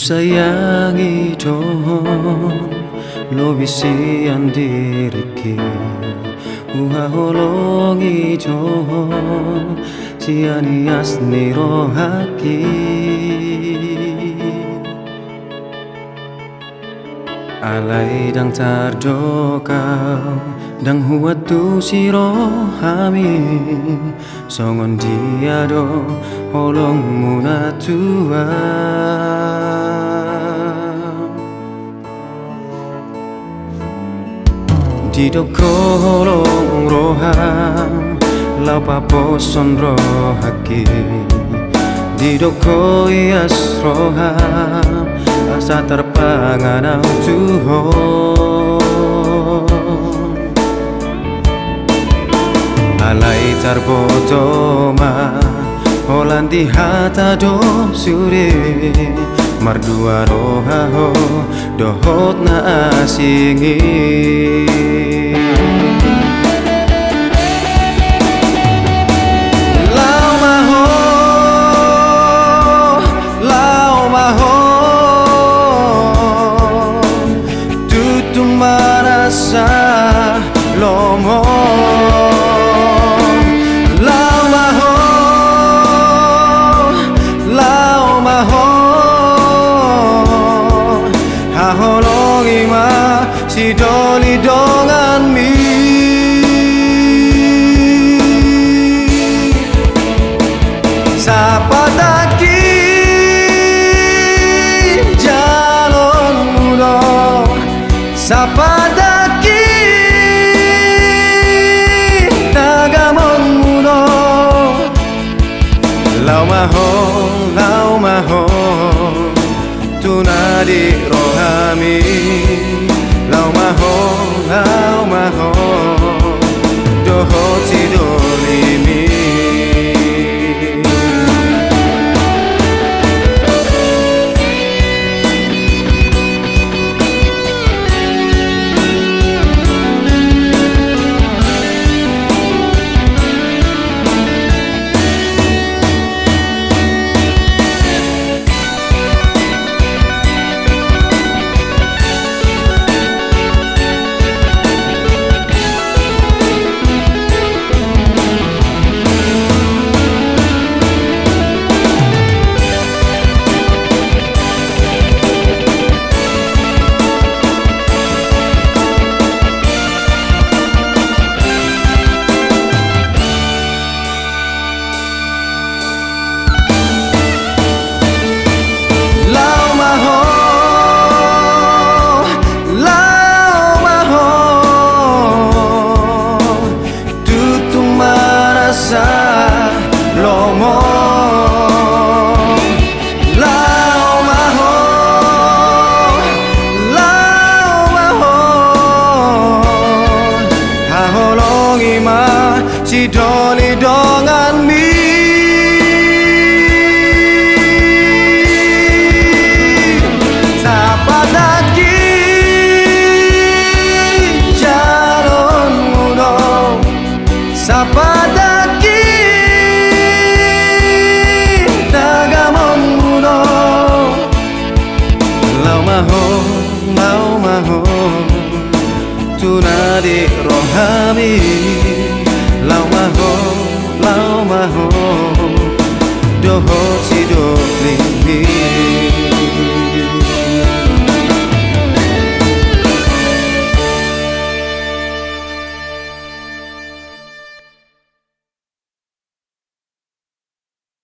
sayangi dohon lobisian diriki holongi dohon siani asni rohaki alai dang tardokau dang huatu sirohami songon diado holong munatua didok holong roham lau paposon rohaki didok koyas roham asa terpanganau Tuhan alai tarbotoma Holandi hata do sure mardua rohaho dohot na asingi lau maho tutung marasa lomo holongi ma si doli dongan mi sapataki jalon mudo sapataki tagamon mudo lau maho tunadi rohami lau maho dohot si dolimi lomo lau maho holongi ma si doli dongan mi sapataki jalon mudo sapataki lau maho tunadi rohami lau maho dohot si dolimi